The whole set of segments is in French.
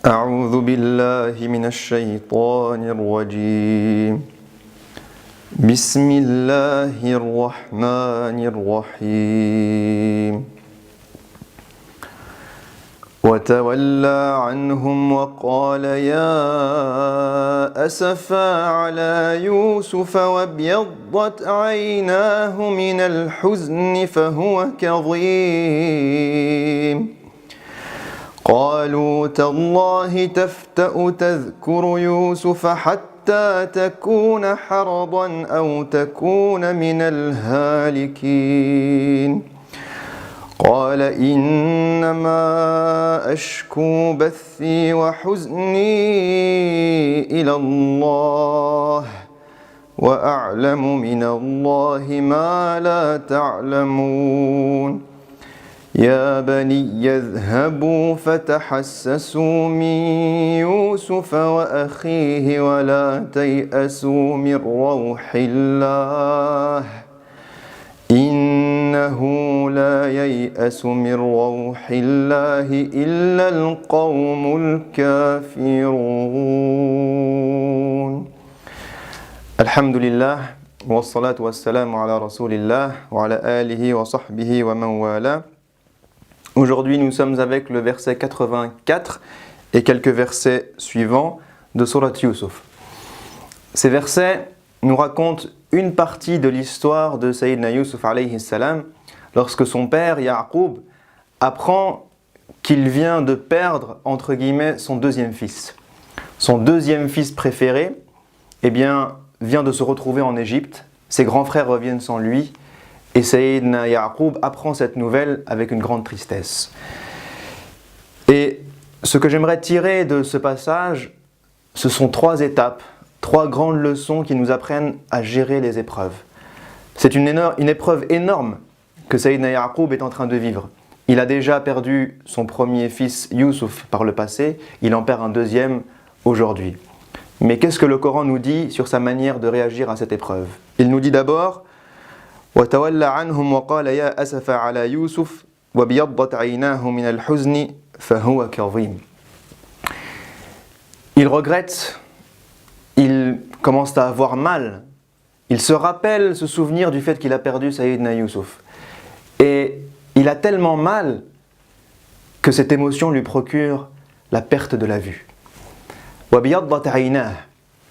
أعوذ بالله من الشيطان الرجيم بسم الله الرحمن الرحيم وتولى عنهم وقال يا أسفا على يوسف وابيضت عيناه من الحزن فهو كظيم قالوا تالله تفتأ تذكر يوسف حتى تكون حرضا أو تكون من الهالكين قال إنما أشكو بثي وحزني إلى الله وأعلم من الله ما لا تعلمون يا بني اذهبوا فتحسسوا من يوسف وأخيه ولا تيأسوا من روح الله إنه لا ييأس من روح الله إلا القوم الكافرون الحمد لله والصلاة والسلام على رسول الله وعلى آله وصحبه ومن والاه. Aujourd'hui, nous sommes avec le verset 84 et quelques versets suivants de Surat Yusuf. Ces versets nous racontent une partie de l'histoire de Sayyidina Yusuf alayhi salam lorsque son père Ya'qub apprend qu'il vient de perdre entre guillemets son deuxième fils. Son deuxième fils préféré vient de se retrouver en Égypte. Ses grands frères reviennent sans lui. Et Sayyidina Ya'qub apprend cette nouvelle avec une grande tristesse. Et ce que j'aimerais tirer de ce passage, ce sont trois étapes, trois grandes leçons qui nous apprennent à gérer les épreuves. C'est une épreuve énorme que Sayyidina Ya'qub est en train de vivre. Il a déjà perdu son premier fils Yusuf par le passé, il en perd un deuxième aujourd'hui. Mais qu'est-ce que le Coran nous dit sur sa manière de réagir à cette épreuve? Il nous dit d'abord وتولى عنهم وقال يا أسف على يوسف وابيضت عيناه من الحزن فهو كظيم. Il regrette, il commence à avoir mal, il se rappelle ce souvenir du fait qu'il a perdu Sayyidina Yusuf. Et il a tellement mal que cette émotion lui procure la perte de la vue. وابيضت عيناه,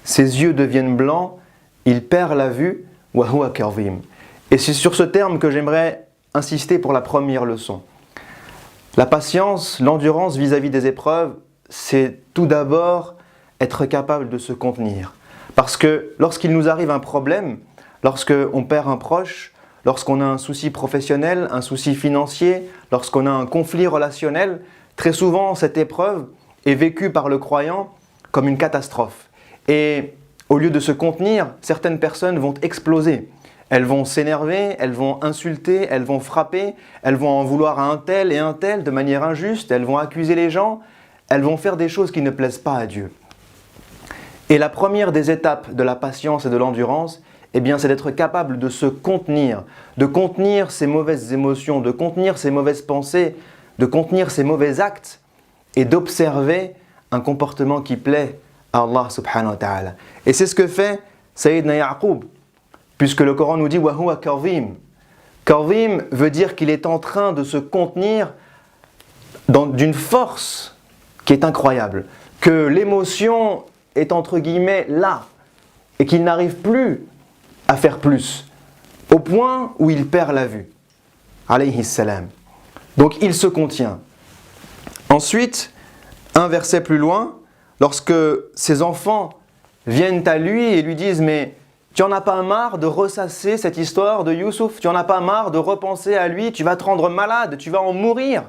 ses yeux deviennent blancs, il perd la vue, وهو كظيم. Et c'est sur ce terme que j'aimerais insister pour la première leçon. La patience, l'endurance vis-à-vis des épreuves, c'est tout d'abord être capable de se contenir. Parce que lorsqu'il nous arrive un problème, lorsqu'on perd un proche, lorsqu'on a un souci professionnel, un souci financier, lorsqu'on a un conflit relationnel, très souvent cette épreuve est vécue par le croyant comme une catastrophe. Et au lieu de se contenir, certaines personnes vont exploser. Elles vont s'énerver, elles vont insulter, elles vont frapper, elles vont en vouloir à un tel et un tel de manière injuste, elles vont accuser les gens, elles vont faire des choses qui ne plaisent pas à Dieu. Et la première des étapes de la patience et de l'endurance, c'est d'être capable de se contenir, de contenir ses mauvaises émotions, de contenir ses mauvaises pensées, de contenir ses mauvais actes et d'observer un comportement qui plaît à Allah subhanahu wa ta'ala. Et c'est ce que fait Sayyidina Ya'qub. Puisque le Coran nous dit « wa huwa kazim ». Kazim veut dire qu'il est en train de se contenir d'une force qui est incroyable. Que l'émotion est entre guillemets là et qu'il n'arrive plus à faire plus. Au point où il perd la vue. Alayhi salam. Donc il se contient. Ensuite, un verset plus loin, lorsque ses enfants viennent à lui et lui disent « mais tu n'en as pas marre de ressasser cette histoire de Yusuf? Tu n'en as pas marre de repenser à lui? Tu vas te rendre malade, tu vas en mourir ?»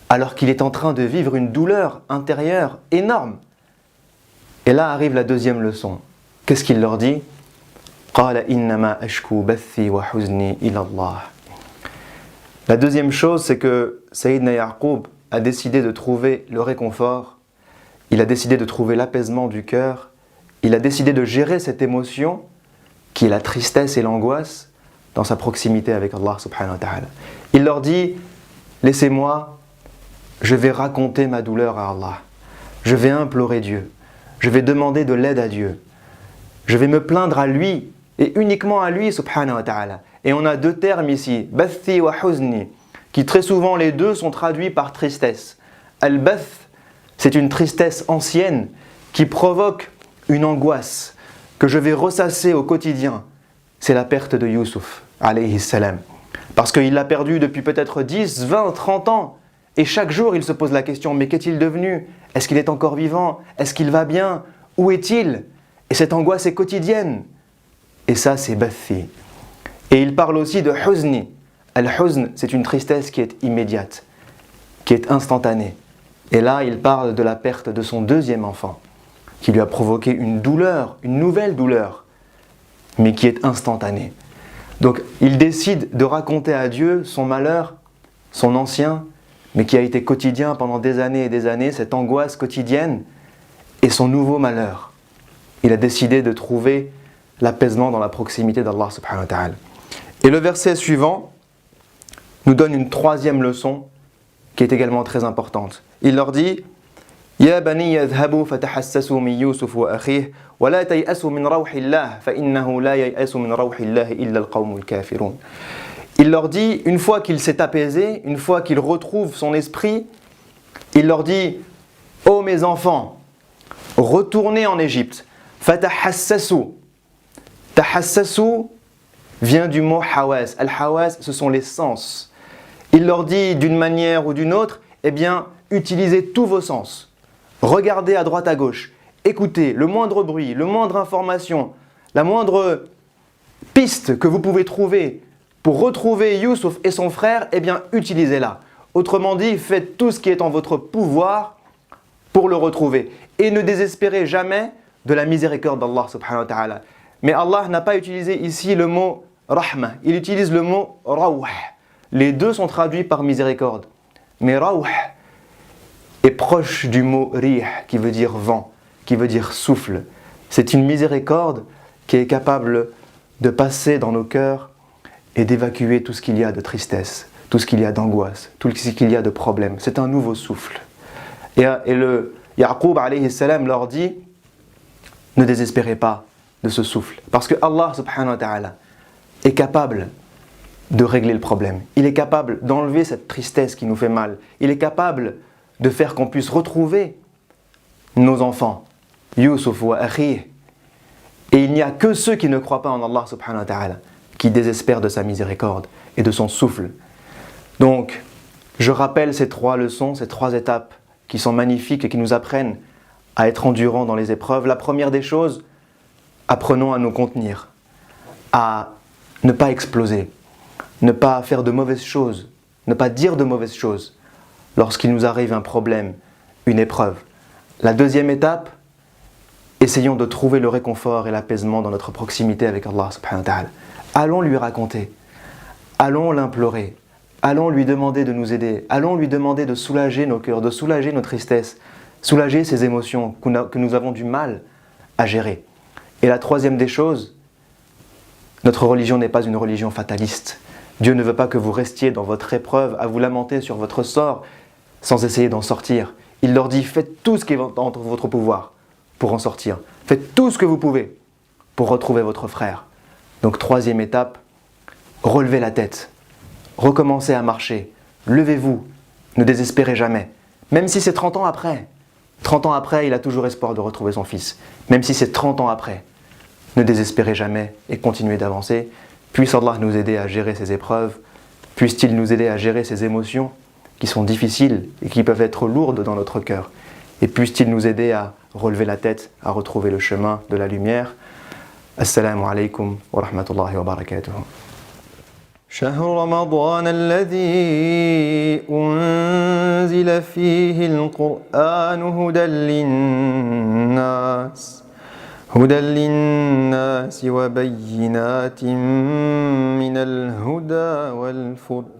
Alors qu'il est en train de vivre une douleur intérieure énorme. Et là arrive la deuxième leçon. Qu'est-ce qu'il leur dit? قَالَ إِنَّمَا أَشْكُو بَثِّي وَحُزْنِي إِلَى اللَّهِ. La deuxième chose, c'est que Sayyidina Ya'qub a décidé de trouver le réconfort, il a décidé de trouver l'apaisement du cœur. Il a décidé de gérer cette émotion qui est la tristesse et l'angoisse dans sa proximité avec Allah subhanahu wa ta'ala. Il leur dit, laissez-moi, je vais raconter ma douleur à Allah. je vais implorer Dieu, je vais demander de l'aide à Dieu, je vais me plaindre à lui et uniquement à lui subhanahu wa ta'ala. Et on a deux termes ici, bathi wa huzni, qui très souvent les deux sont traduits par tristesse. Al-bath, c'est une tristesse ancienne qui provoque une angoisse que je vais ressasser au quotidien. C'est la perte de Youssouf, alayhi salam. Parce qu'il l'a perdu depuis peut-être 10, 20, 30 ans. Et chaque jour, il se pose la question, mais qu'est-il devenu? Est-ce qu'il est encore vivant? Est-ce qu'il va bien? Où est-il? Et cette angoisse est quotidienne. Et ça, c'est bathi. Et il parle aussi de huzni. Al-huzn, c'est une tristesse qui est immédiate, qui est instantanée. Et là, il parle de la perte de son deuxième enfant, qui lui a provoqué une douleur, une nouvelle douleur, mais qui est instantanée. Donc, il décide de raconter à Dieu son malheur, son ancien, mais qui a été quotidien pendant des années, cette angoisse quotidienne, et son nouveau malheur. Il a décidé de trouver l'apaisement dans la proximité d'Allah subhanahu wa ta'ala. Et le verset suivant nous donne une troisième leçon qui est également très importante. Il leur dit Ya bani yadhhabu fatahassasu min Yusuf wa akhih wa la tay'asu min rawhillah fa innahu la yay'asu min rawhillah illa al-qawmul kafirun. Il leur dit, une fois qu'il s'est apaisé, une fois qu'il retrouve son esprit, il leur dit ô mes enfants, retournez en Égypte. Fatahassasu. Tahassasu vient du mot hawas. Al-hawas, ce sont les sens. Il leur dit d'une manière ou d'une autre, eh bien, utilisez tous vos sens. Regardez à droite à gauche. Écoutez le moindre bruit, le moindre information, la moindre piste que vous pouvez trouver pour retrouver Youssouf et son frère, eh bien, utilisez-la. Autrement dit, faites tout ce qui est en votre pouvoir pour le retrouver. Et ne désespérez jamais de la miséricorde d'Allah subhanahu wa ta'ala. Mais Allah n'a pas utilisé ici le mot rahma, il utilise le mot rawh. Les deux sont traduits par miséricorde. Mais rawh est proche du mot rih, qui veut dire vent, qui veut dire souffle. C'est une miséricorde qui est capable de passer dans nos cœurs et d'évacuer tout ce qu'il y a de tristesse, tout ce qu'il y a d'angoisse, tout ce qu'il y a de problème. C'est un nouveau souffle. Et le Yaqub alayhi salam leur dit ne désespérez pas de ce souffle. Parce que Allah subhanahu wa ta'ala est capable de régler le problème. Il est capable d'enlever cette tristesse qui nous fait mal. Il est capable de faire qu'on puisse retrouver nos enfants, Youssouf wa akhih. Et il n'y a que ceux qui ne croient pas en Allah subhanahu wa ta'ala qui désespèrent de sa miséricorde et de son souffle. Donc, je rappelle ces trois leçons, ces trois étapes qui sont magnifiques et qui nous apprennent à être endurants dans les épreuves. La première des choses, apprenons à nous contenir, à ne pas exploser, ne pas faire de mauvaises choses, ne pas dire de mauvaises choses lorsqu'il nous arrive un problème, une épreuve. La deuxième étape, essayons de trouver le réconfort et l'apaisement dans notre proximité avec Allah subhanahu wa ta'ala. Allons lui raconter, allons l'implorer, allons lui demander de nous aider, allons lui demander de soulager nos cœurs, de soulager nos tristesses, soulager ces émotions que nous avons du mal à gérer. Et la troisième des choses, notre religion n'est pas une religion fataliste. Dieu ne veut pas que vous restiez dans votre épreuve à vous lamenter sur votre sort sans essayer d'en sortir. Il leur dit, faites tout ce qui est entre votre pouvoir pour en sortir. Faites tout ce que vous pouvez pour retrouver votre frère. Donc troisième étape, relevez la tête, recommencez à marcher, levez-vous, ne désespérez jamais. Même si c'est 30 ans après, 30 ans après, il a toujours espoir de retrouver son fils. Même si c'est 30 ans après, ne désespérez jamais et continuez d'avancer. Puisse Allah nous aider à gérer ces épreuves, puisse-t-il nous aider à gérer ces émotions qui sont difficiles et qui peuvent être lourdes dans notre cœur. Et puisse-t-il nous aider à relever la tête, à retrouver le chemin de la lumière. Assalamu alaikum wa rahmatullahi wa barakatuh. شهر رمضان الذي أنزل فيه القرآن هدى للناس وبينات من الهدى والفرقان